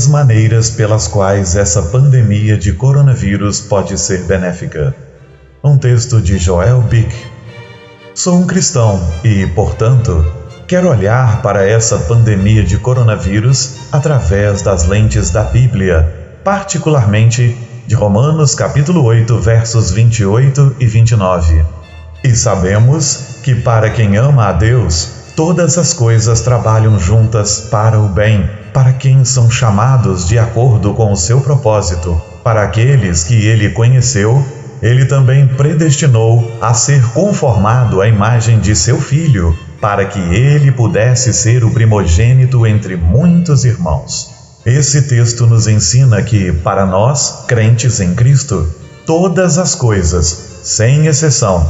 10 maneiras pelas quais essa pandemia de coronavírus pode ser benéfica. Um texto de Joel Bick. Sou um cristão e, portanto, quero olhar para essa pandemia de coronavírus através das lentes da Bíblia, particularmente de Romanos capítulo 8, versos 28 e 29. E sabemos que para quem ama a Deus, todas as coisas trabalham juntas para o bem, para quem são chamados de acordo com o seu propósito. Para aqueles que ele conheceu, ele também predestinou a ser conformado à imagem de seu Filho, para que ele pudesse ser o primogênito entre muitos irmãos. Esse texto nos ensina que, para nós, crentes em Cristo, todas as coisas, sem exceção,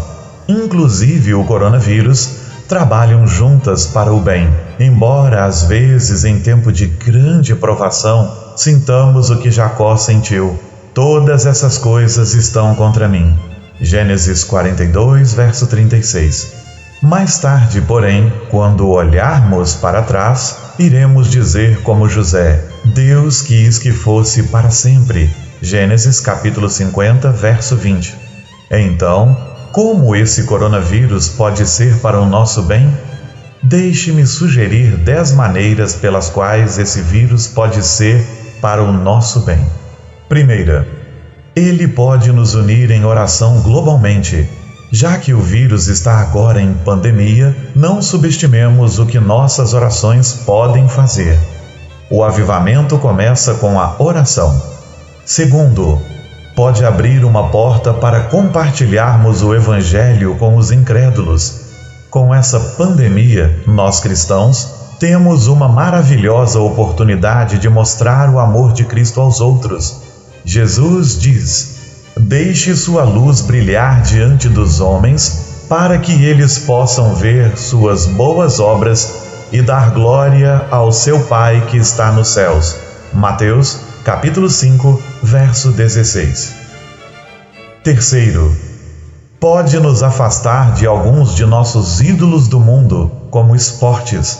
inclusive o coronavírus, trabalham juntas para o bem. Embora, às vezes, em tempo de grande provação, sintamos o que Jacó sentiu. Todas essas coisas estão contra mim. Gênesis 42, verso 36. Mais tarde, porém, quando olharmos para trás, iremos dizer como José: Deus quis que fosse para sempre. Gênesis capítulo 50, verso 20. Então, como esse coronavírus pode ser para o nosso bem? Deixe-me sugerir 10 maneiras pelas quais esse vírus pode ser para o nosso bem. Primeira, ele pode nos unir em oração globalmente. Já que o vírus está agora em pandemia, não subestimemos o que nossas orações podem fazer. O avivamento começa com a oração. Segundo, pode abrir uma porta para compartilharmos o Evangelho com os incrédulos. Com essa pandemia, nós cristãos temos uma maravilhosa oportunidade de mostrar o amor de Cristo aos outros. Jesus diz: Deixe sua luz brilhar diante dos homens, para que eles possam ver suas boas obras e dar glória ao seu Pai que está nos céus. Mateus, capítulo 5, verso 16. Terceiro, pode nos afastar de alguns de nossos ídolos do mundo, como esportes,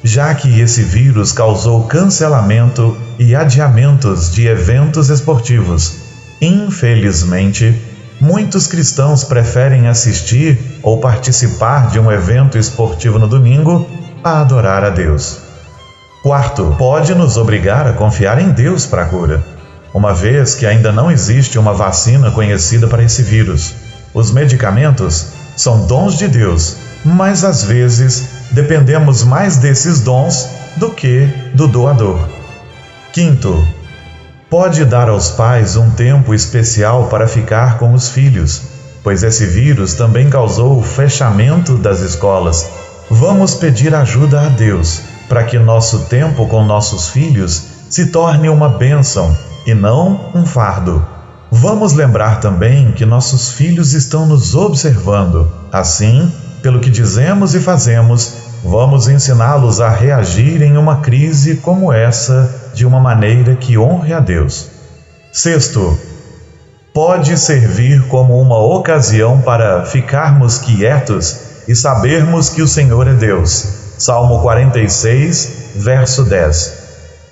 já que esse vírus causou cancelamento e adiamentos de eventos esportivos. Infelizmente, muitos cristãos preferem assistir ou participar de um evento esportivo no domingo a adorar a Deus. Quarto, pode nos obrigar a confiar em Deus para a cura, uma vez que ainda não existe uma vacina conhecida para esse vírus. Os medicamentos são dons de Deus, mas às vezes dependemos mais desses dons do que do doador. Quinto, pode dar aos pais um tempo especial para ficar com os filhos, pois esse vírus também causou o fechamento das escolas. Vamos pedir ajuda a Deus para que nosso tempo com nossos filhos se torne uma bênção e não um fardo. Vamos lembrar também que nossos filhos estão nos observando. Assim, pelo que dizemos e fazemos, vamos ensiná-los a reagir em uma crise como essa de uma maneira que honre a Deus. Sexto, pode servir como uma ocasião para ficarmos quietos e sabermos que o Senhor é Deus. Salmo 46, verso 10.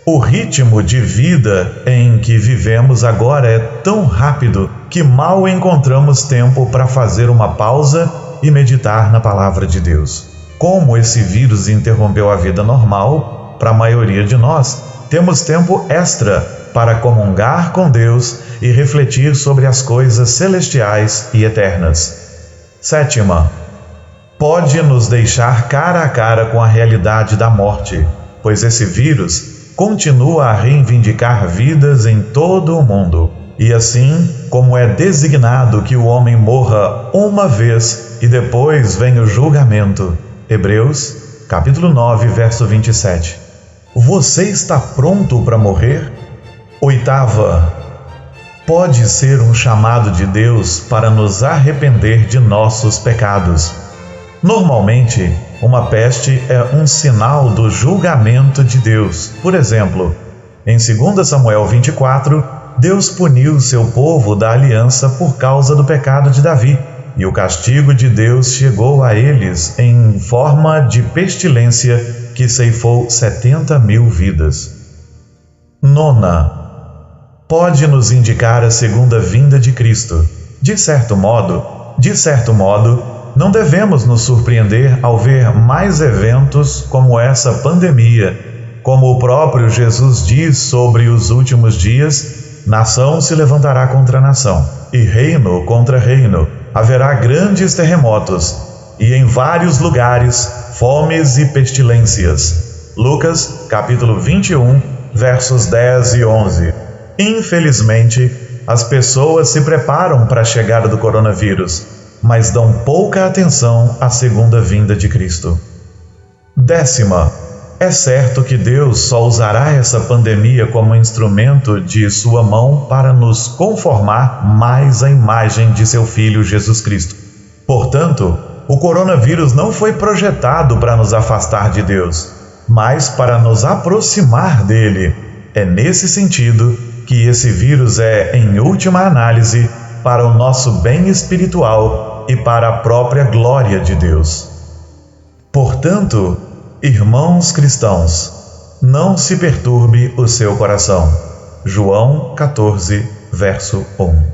O ritmo de vida em que vivemos agora é tão rápido que mal encontramos tempo para fazer uma pausa e meditar na palavra de Deus. Como esse vírus interrompeu a vida normal, para a maioria de nós, temos tempo extra para comungar com Deus e refletir sobre as coisas celestiais e eternas. Sétima, pode nos deixar cara a cara com a realidade da morte, pois esse vírus continua a reivindicar vidas em todo o mundo. E assim como é designado que o homem morra uma vez e depois vem o julgamento. Hebreus, capítulo 9, verso 27. Você está pronto para morrer? Oitava, pode ser um chamado de Deus para nos arrepender de nossos pecados. Normalmente, uma peste é um sinal do julgamento de Deus. Por exemplo, em 2 Samuel 24, Deus puniu seu povo da aliança por causa do pecado de Davi, e o castigo de Deus chegou a eles em forma de pestilência que ceifou 70.000 vidas. Nona, pode nos indicar a segunda vinda de Cristo. De certo modo, não devemos nos surpreender ao ver mais eventos como essa pandemia. Como o próprio Jesus diz sobre os últimos dias, nação se levantará contra nação, e reino contra reino. Haverá grandes terremotos, e em vários lugares, fomes e pestilências. Lucas, capítulo 21, versos 10 e 11. Infelizmente, as pessoas se preparam para a chegada do coronavírus, mas dão pouca atenção à segunda vinda de Cristo. 10ª, é certo que Deus só usará essa pandemia como instrumento de sua mão para nos conformar mais à imagem de seu Filho Jesus Cristo. Portanto, o coronavírus não foi projetado para nos afastar de Deus, mas para nos aproximar dele. É nesse sentido que esse vírus é, em última análise, para o nosso bem espiritual e para a própria glória de Deus. Portanto, irmãos cristãos, não se perturbe o seu coração. João 14, verso 1.